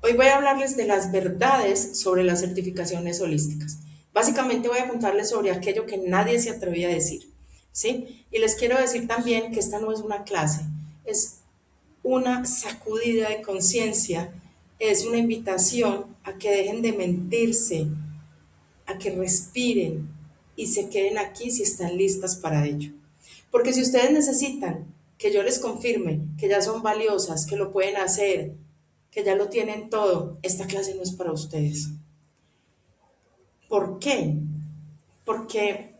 Hoy voy a hablarles de las verdades sobre las certificaciones holísticas. Básicamente voy a contarles sobre aquello que nadie se atrevía a decir, ¿sí? Y les quiero decir también que esta no es una clase, es una sacudida de conciencia, es una invitación a que dejen de mentirse, a que respiren y se queden aquí si están listas para ello. Porque si ustedes necesitan que yo les confirme que ya son valiosas, que lo pueden hacer, que ya lo tienen todo, esta clase no es para ustedes. ¿Por qué? Porque,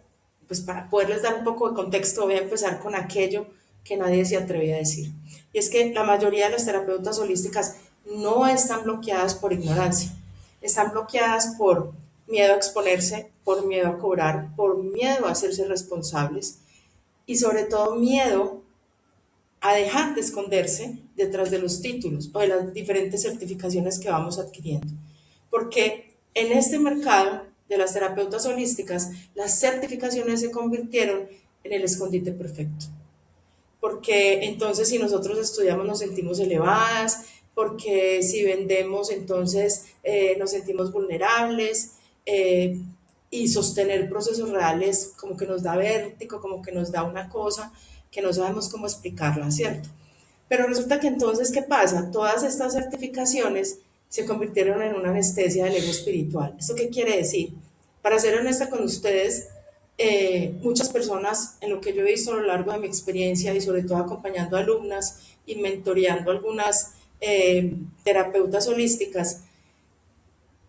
pues para poderles dar un poco de contexto, voy a empezar con aquello que nadie se atrevía a decir. Y es que la mayoría de las terapeutas holísticas no están bloqueadas por ignorancia, están bloqueadas por miedo a exponerse, por miedo a cobrar, por miedo a hacerse responsables y sobre todo miedo a dejar de esconderse detrás de los títulos o de las diferentes certificaciones que vamos adquiriendo. Porque en este mercado de las terapeutas holísticas, las certificaciones se convirtieron en el escondite perfecto. Porque entonces si nosotros estudiamos nos sentimos elevadas, porque si vendemos entonces nos sentimos vulnerables, y sostener procesos reales como que nos da vértigo, como que nos da una cosa que no sabemos cómo explicarla, ¿cierto? Pero resulta que entonces, ¿qué pasa? Todas estas certificaciones se convirtieron en una anestesia del ego espiritual. ¿Esto qué quiere decir? Para ser honesta con ustedes, muchas personas, en lo que yo he visto a lo largo de mi experiencia y sobre todo acompañando a alumnas y mentoreando algunas terapeutas holísticas,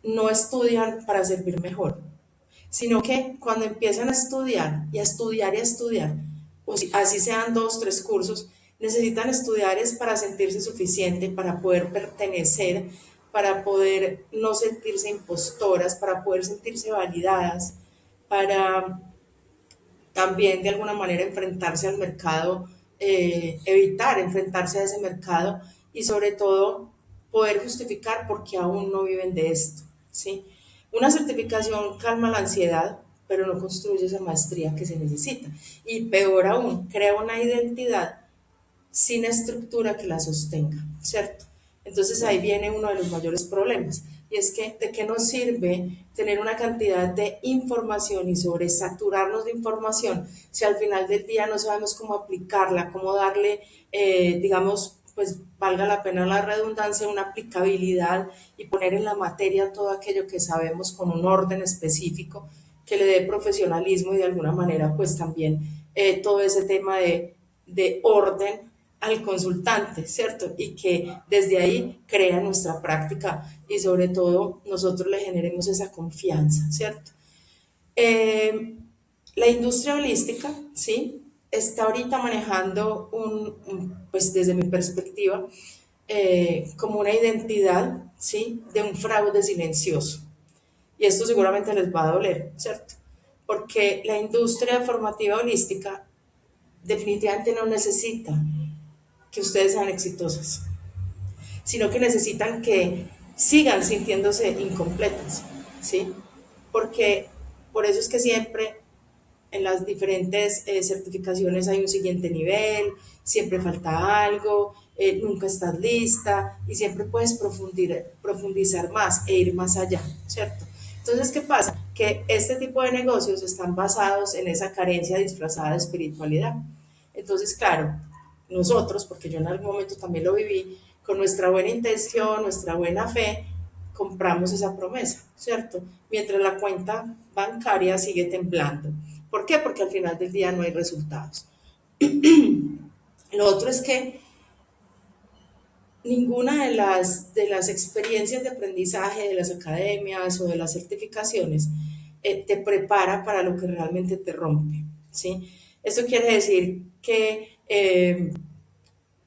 no estudian para servir mejor, sino que cuando empiezan a estudiar y a estudiar y a estudiar, o así sean 2, 3 cursos, necesitan estudiar es para sentirse suficiente, para poder pertenecer, para poder no sentirse impostoras, para poder sentirse validadas, para también de alguna manera enfrentarse al mercado, evitar enfrentarse a ese mercado y sobre todo poder justificar por qué aún no viven de esto, ¿sí? Una certificación calma la ansiedad, pero no construye esa maestría que se necesita. Y peor aún, crea una identidad sin estructura que la sostenga, ¿cierto? Entonces ahí viene uno de los mayores problemas, y es que de qué nos sirve tener una cantidad de información y sobresaturarnos de información si al final del día no sabemos cómo aplicarla, cómo darle, digamos, pues valga la pena la redundancia, una aplicabilidad y poner en la materia todo aquello que sabemos con un orden específico que le dé profesionalismo y de alguna manera pues también todo ese tema de orden al consultante, ¿cierto? Y que desde ahí crea nuestra práctica y sobre todo nosotros le generemos esa confianza, ¿cierto? Eh, la industria holística, ¿sí? Está ahorita manejando pues desde mi perspectiva, como una identidad, ¿sí? De un fraude silencioso. Y esto seguramente les va a doler, ¿cierto? Porque la industria formativa holística definitivamente no necesita que ustedes sean exitosas, sino que necesitan que sigan sintiéndose incompletas, ¿sí? Porque por eso es que siempre en las diferentes certificaciones hay un siguiente nivel, siempre falta algo, nunca estás lista y siempre puedes profundizar más e ir más allá, ¿cierto? Entonces, ¿qué pasa? Que este tipo de negocios están basados en esa carencia disfrazada de espiritualidad. Entonces, claro, nosotros, porque yo en algún momento también lo viví, con nuestra buena intención, nuestra buena fe, compramos esa promesa, ¿cierto? Mientras la cuenta bancaria sigue temblando. ¿Por qué? Porque al final del día no hay resultados. Lo otro es que ninguna de las experiencias de aprendizaje de las academias o de las certificaciones te prepara para lo que realmente te rompe, ¿sí? Esto quiere decir que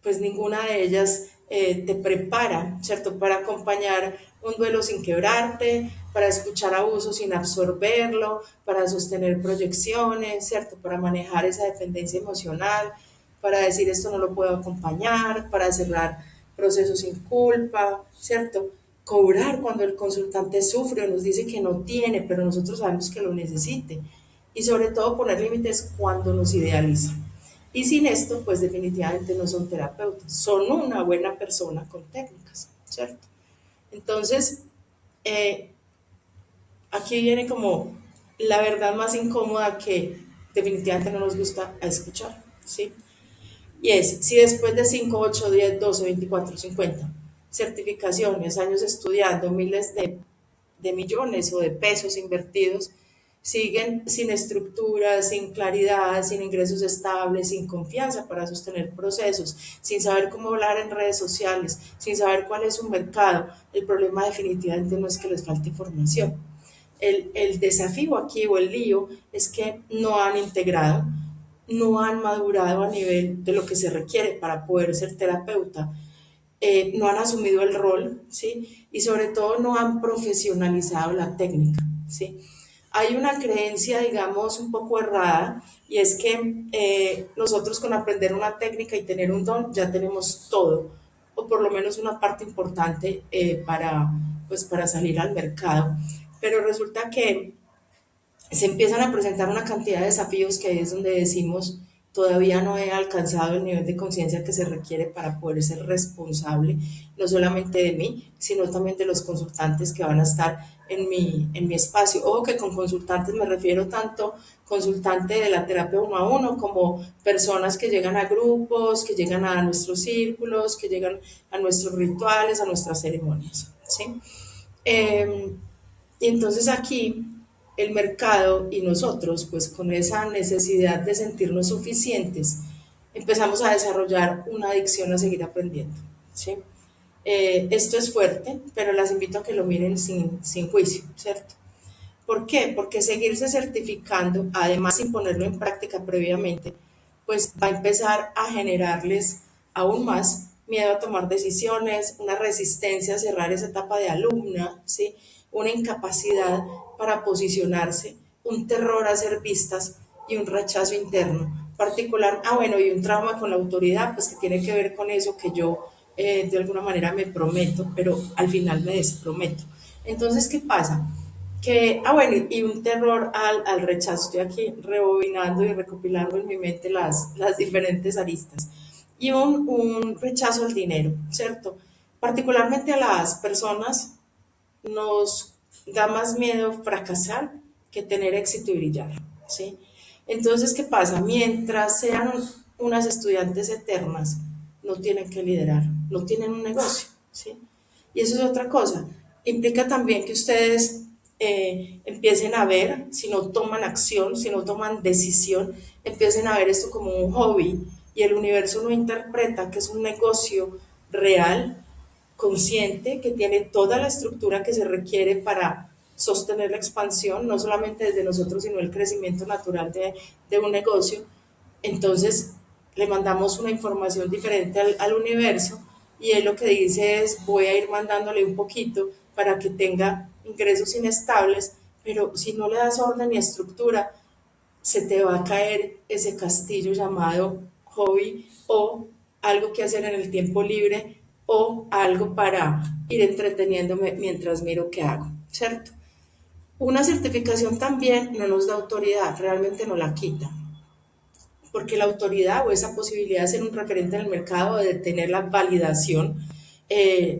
pues ninguna de ellas te prepara, ¿cierto? Para acompañar un duelo sin quebrarte, para escuchar abuso sin absorberlo, para sostener proyecciones, ¿cierto? Para manejar esa dependencia emocional, para decir esto no lo puedo acompañar, para cerrar procesos sin culpa, ¿cierto? Cobrar cuando el consultante sufre o nos dice que no tiene, pero nosotros sabemos que lo necesite. Y sobre todo poner límites cuando nos idealiza. Y sin esto, pues definitivamente no son terapeutas, son una buena persona con técnicas, ¿cierto? Entonces, eh, aquí viene como la verdad más incómoda que definitivamente no nos gusta escuchar, ¿sí? Y es, si después de 5 8 10 12 24 50 certificaciones, años estudiando, miles de millones o de pesos invertidos, siguen sin estructura, sin claridad, sin ingresos estables, sin confianza para sostener procesos, sin saber cómo hablar en redes sociales, sin saber cuál es su mercado, el problema definitivamente no es que les falte información. El desafío aquí o el lío es que no han integrado, no han madurado a nivel de lo que se requiere para poder ser terapeuta, no han asumido el rol, ¿sí? Y sobre todo no han profesionalizado la técnica, ¿sí? Hay una creencia, digamos, un poco errada, y es que nosotros con aprender una técnica y tener un don ya tenemos todo, o por lo menos una parte importante pues, para salir al mercado. Pero resulta que se empiezan a presentar una cantidad de desafíos que ahí es donde decimos, todavía no he alcanzado el nivel de conciencia que se requiere para poder ser responsable, no solamente de mí, sino también de los consultantes que van a estar en mi espacio. Ojo que con consultantes me refiero tanto consultante de la terapia uno a uno como personas que llegan a grupos, que llegan a nuestros círculos, que llegan a nuestros rituales, a nuestras ceremonias, ¿sí? Eh, y entonces aquí el mercado y nosotros, pues con esa necesidad de sentirnos suficientes, empezamos a desarrollar una adicción a seguir aprendiendo, ¿sí? Esto es fuerte, pero las invito a que lo miren sin juicio, ¿cierto? ¿Por qué? Porque seguirse certificando, además sin ponerlo en práctica previamente, pues va a empezar a generarles aún más miedo a tomar decisiones, una resistencia a cerrar esa etapa de alumna, ¿sí? Una incapacidad para posicionarse, un terror a ser vistas y un rechazo interno particular, bueno, y un trauma con la autoridad, pues que tiene que ver con eso que yo de alguna manera me prometo, pero al final me desprometo. Entonces, ¿qué pasa? Que, bueno, y un terror al rechazo. Estoy aquí rebobinando y recopilando en mi mente las diferentes aristas. Y un rechazo al dinero, ¿cierto? Particularmente a las personas nos da más miedo fracasar que tener éxito y brillar, ¿sí? Entonces, ¿qué pasa? Mientras sean unas estudiantes eternas, no tienen que liderar, no tienen un negocio, ¿sí? Y eso es otra cosa. Implica también que ustedes empiecen a ver, si no toman acción, si no toman decisión, empiecen a ver esto como un hobby y el universo no interpreta que es un negocio real, consciente, que tiene toda la estructura que se requiere para sostener la expansión, no solamente desde nosotros, sino el crecimiento natural de un negocio. Entonces le mandamos una información diferente al universo y él lo que dice es voy a ir mandándole un poquito para que tenga ingresos inestables, pero si no le das orden y estructura, se te va a caer ese castillo llamado hobby o algo que hacer en el tiempo libre o algo para ir entreteniéndome mientras miro qué hago, ¿cierto? Una certificación también no nos da autoridad, realmente no la quita, porque la autoridad o esa posibilidad de ser un referente en el mercado, de tener la validación,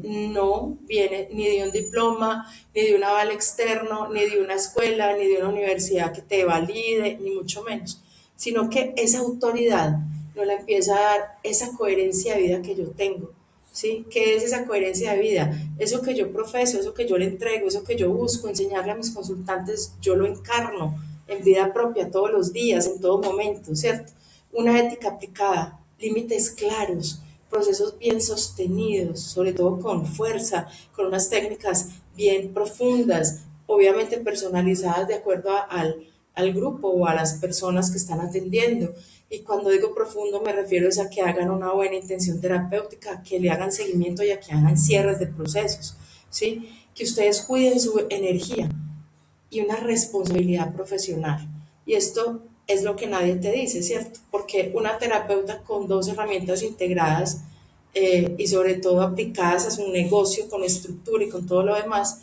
no viene ni de un diploma, ni de un aval externo, ni de una escuela, ni de una universidad que te valide, ni mucho menos, sino que esa autoridad no la empieza a dar esa coherencia de vida que yo tengo. ¿Sí? ¿Qué es esa coherencia de vida? Eso que yo profeso, eso que yo le entrego, eso que yo busco enseñarle a mis consultantes, yo lo encarno en vida propia todos los días, en todo momento, ¿cierto? Una ética aplicada, límites claros, procesos bien sostenidos, sobre todo con fuerza, con unas técnicas bien profundas, obviamente personalizadas de acuerdo al grupo o a las personas que están atendiendo. Y cuando digo profundo me refiero a que hagan una buena intención terapéutica, que le hagan seguimiento y a que hagan cierres de procesos, ¿sí? Que ustedes cuiden su energía y una responsabilidad profesional. Y esto es lo que nadie te dice, ¿cierto? Porque una terapeuta con dos herramientas integradas y sobre todo aplicadas a su negocio con estructura y con todo lo demás,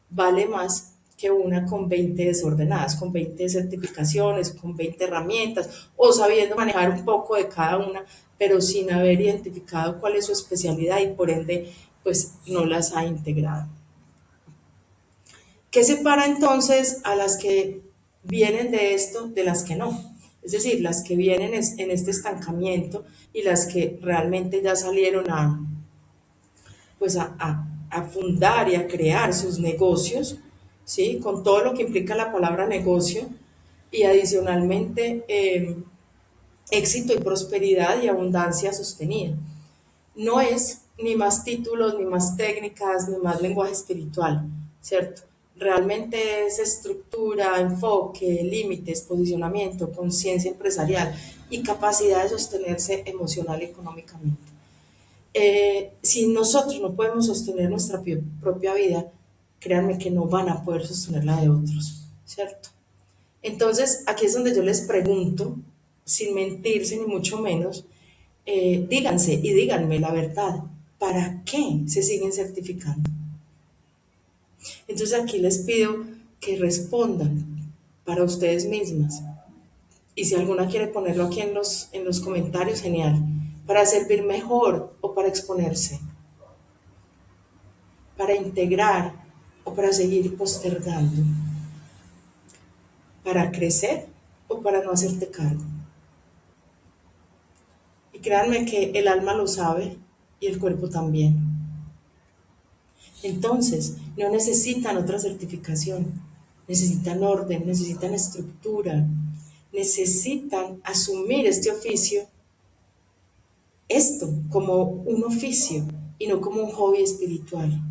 vale más que una con 20 desordenadas, con 20 certificaciones, con 20 herramientas o sabiendo manejar un poco de cada una, pero sin haber identificado cuál es su especialidad y por ende pues no las ha integrado. ¿Qué separa entonces a las que vienen de esto de las que no? Es decir, las que vienen en este estancamiento y las que realmente ya salieron pues a fundar y a crear sus negocios, ¿sí? Con todo lo que implica la palabra negocio y adicionalmente éxito y prosperidad y abundancia sostenida. No es ni más títulos, ni más técnicas, ni más lenguaje espiritual, ¿cierto? Realmente es estructura, enfoque, límites, posicionamiento, conciencia empresarial y capacidad de sostenerse emocional y económicamente. Si nosotros no podemos sostener nuestra propia vida, créanme que no van a poder sostener la de otros, ¿cierto? Entonces, aquí es donde yo les pregunto, sin mentirse ni mucho menos, díganse y díganme la verdad, ¿para qué se siguen certificando? Entonces aquí les pido que respondan para ustedes mismas. Y si alguna quiere ponerlo aquí en los comentarios, genial. Para servir mejor o para exponerse, para integrar o para seguir postergando, para crecer o para no hacerte cargo. Y créanme que el alma lo sabe y el cuerpo también. Entonces, no necesitan otra certificación, necesitan orden, necesitan estructura, necesitan asumir este oficio, esto como un oficio y no como un hobby espiritual.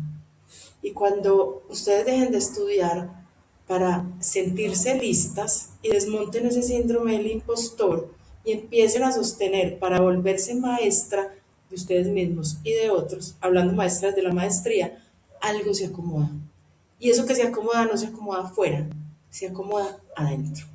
Y cuando ustedes dejen de estudiar para sentirse listas y desmonten ese síndrome del impostor y empiecen a sostener para volverse maestra de ustedes mismos y de otros, hablando maestras de la maestría, algo se acomoda. Y eso que se acomoda no se acomoda afuera, se acomoda adentro.